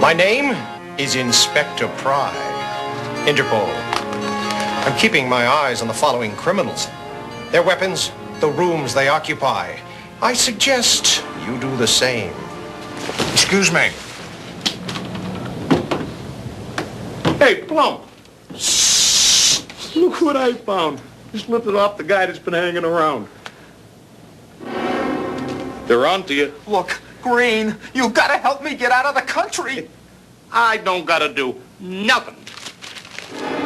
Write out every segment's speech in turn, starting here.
My name is Inspector Pry, Interpol. I'm keeping my eyes on the following criminals. Their weapons, the rooms they occupy. I suggest you do the same. Excuse me. Hey, Plum. Look what I found. Just lifted off the guy that's been hanging around. They're on to you. Look, Green, you gotta help me get out of the country. I don't gotta do nothing.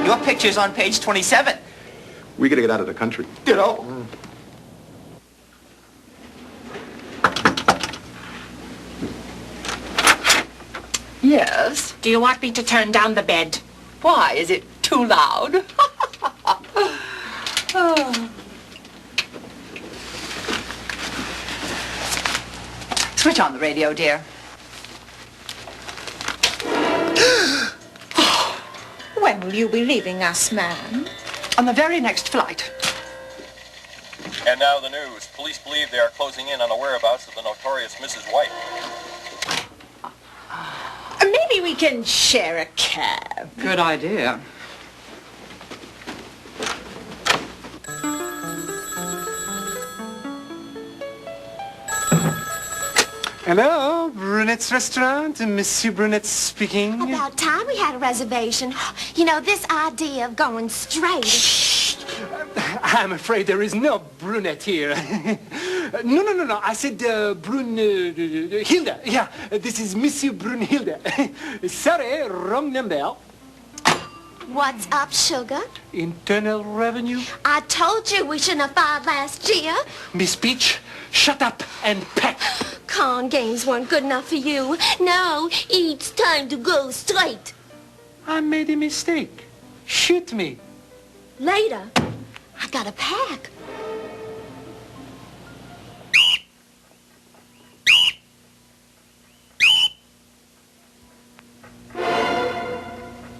Your picture's on page 27. We gotta get out of the country. Ditto. Yes? Do you want me to turn down the bed? Why? Is it too loud? Oh. Switch on the radio, dear. When will you be leaving us, ma'am? On the very next flight. And now the news. Police believe they are closing in on the whereabouts of the notorious Mrs. White. Maybe we can share a cab. Good idea. Hello, Brunette's restaurant. Monsieur Brunette speaking. About time we had a reservation. You know, this idea of going straight... Shh. I'm afraid there is no brunette here. No. I said Hilda. Yeah, this is Monsieur Brunhilde. Sorry, wrong number. What's up, sugar? Internal revenue. I told you we shouldn't have filed last year. Miss Peach, shut up and pack. Con games weren't good enough for you. No, it's time to go straight. I made a mistake. Shoot me. Later, I gotta pack.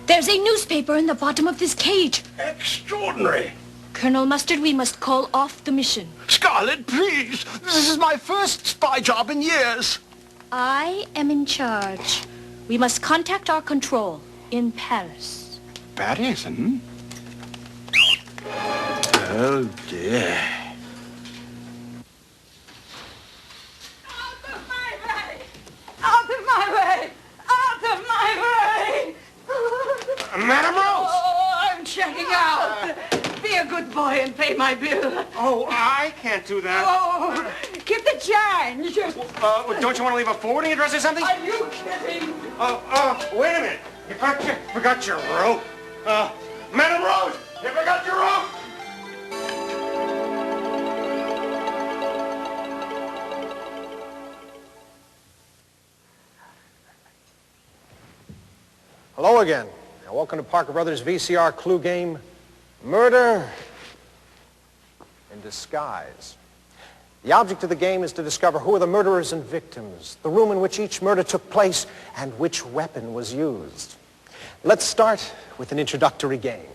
There's a newspaper in the bottom of this cage. Extraordinary. Colonel Mustard, we must call off the mission. Scarlett, please. This is my first spy job in years. I am in charge. We must contact our control in Paris. Paris, Oh, dear. Out of my way! Out of my way! Out of my way! Madam Rose! Oh, I'm checking out. Be a good boy and pay my bill. Oh, I can't do that. Oh, keep the change. Don't you want to leave a forwarding address or something? Are you kidding? Wait a minute. You forgot your rope. Madam Rose, you forgot your rope. Hello again, and welcome to Parker Brothers VCR clue game, Murder in Disguise. The object of the game is to discover who are the murderers and victims, the room in which each murder took place, and which weapon was used. Let's start with an introductory game.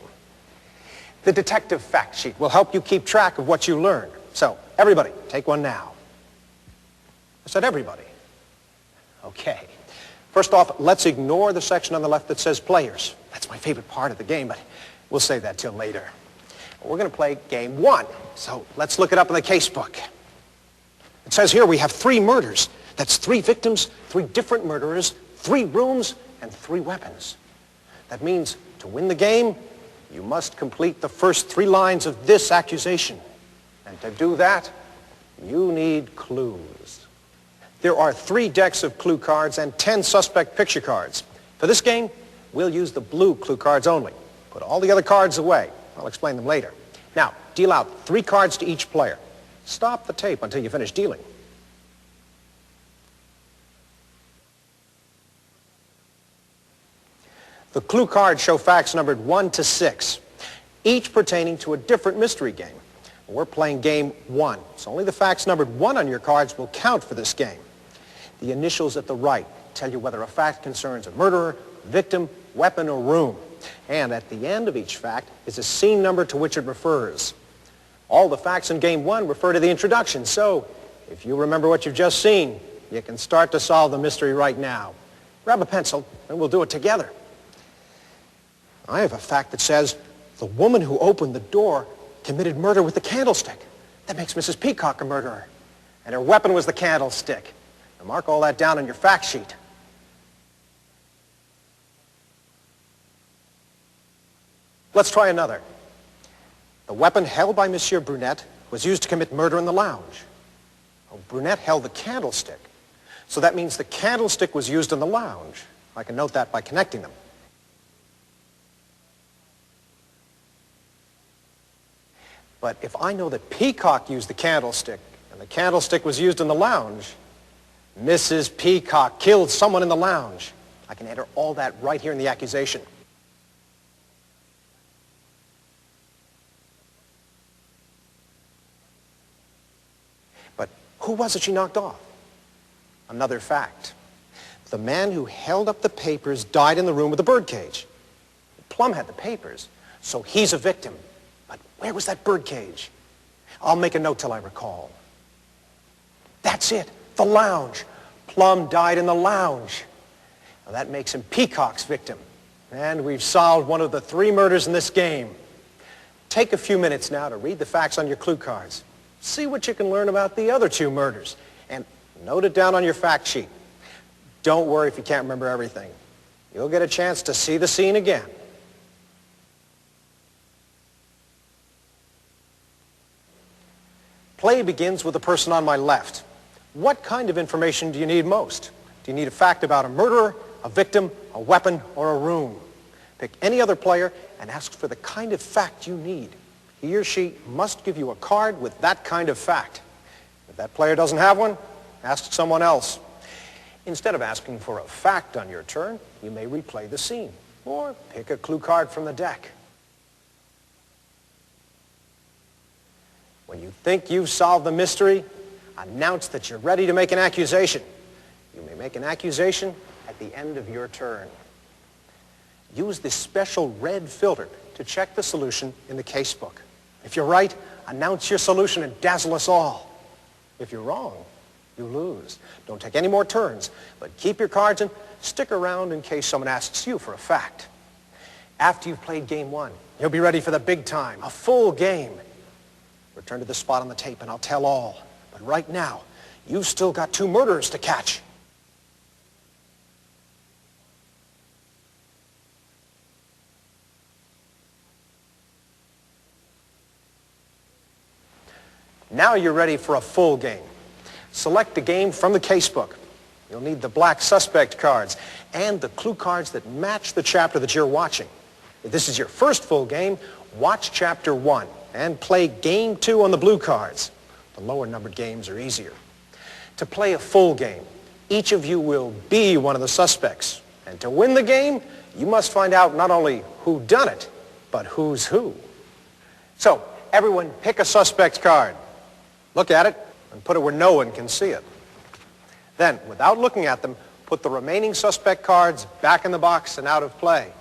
The detective fact sheet will help you keep track of what you learned. So, everybody, take one now. I said everybody. Okay. First off, let's ignore the section on the left that says players. That's my favorite part of the game, but we'll save that till later. We're going to play game one. So let's look it up in the case book. It says here we have 3 murders. That's 3 victims, 3 different murderers, 3 rooms, and 3 weapons. That means to win the game, you must complete the first 3 lines of this accusation. And to do that, you need clues. There are 3 decks of clue cards and 10 suspect picture cards. For this game, we'll use the blue clue cards only. Put all the other cards away. I'll explain them later. Now, deal out 3 cards to each player. Stop the tape until you finish dealing. The clue cards show facts numbered 1 to 6, each pertaining to a different mystery game. We're playing game 1, so only the facts numbered 1 on your cards will count for this game. The initials at the right tell you whether a fact concerns a murderer, victim, weapon, or room. And at the end of each fact is a scene number to which it refers. All the facts in game 1 refer to the introduction, so if you remember what you've just seen, you can start to solve the mystery right now. Grab a pencil, and we'll do it together. I have a fact that says the woman who opened the door committed murder with the candlestick. That makes Mrs. Peacock a murderer. And her weapon was the candlestick. Now mark all that down on your fact sheet. Let's try another. The weapon held by Monsieur Brunette was used to commit murder in the lounge. Well, Brunette held the candlestick. So that means the candlestick was used in the lounge. I can note that by connecting them. But if I know that Peacock used the candlestick and the candlestick was used in the lounge, Mrs. Peacock killed someone in the lounge. I can enter all that right here in the accusation. But who was it she knocked off? Another fact. The man who held up the papers died in the room with the birdcage. Plum had the papers, so he's a victim. But where was that birdcage? I'll make a note till I recall. That's it, the lounge. Plum died in the lounge. Now that makes him Peacock's victim. And we've solved one of the 3 murders in this game. Take a few minutes now to read the facts on your clue cards. See what you can learn about the other 2 murders. And note it down on your fact sheet. Don't worry if you can't remember everything. You'll get a chance to see the scene again. Play begins with the person on my left. What kind of information do you need most? Do you need a fact about a murderer, a victim, a weapon, or a room? Pick any other player and ask for the kind of fact you need. He or she must give you a card with that kind of fact. If that player doesn't have one, ask someone else. Instead of asking for a fact on your turn, you may replay the scene or pick a clue card from the deck. When you think you've solved the mystery, announce that you're ready to make an accusation. You may make an accusation at the end of your turn. Use this special red filter to check the solution in the casebook. If you're right, announce your solution and dazzle us all. If you're wrong, you lose. Don't take any more turns, but keep your cards and stick around in case someone asks you for a fact. After you've played game 1, you'll be ready for the big time, a full game. Return to the spot on the tape and I'll tell all. But right now, you've still got 2 murderers to catch. Now you're ready for a full game. Select a game from the casebook. You'll need the black suspect cards and the clue cards that match the chapter that you're watching. If this is your first full game, watch chapter 1 and play game 2 on the blue cards. The lower numbered games are easier. To play a full game, each of you will be one of the suspects. And to win the game, you must find out not only who done it, but who's who. So, everyone pick a suspect card. Look at it and put it where no one can see it. Then, without looking at them, put the remaining suspect cards back in the box and out of play.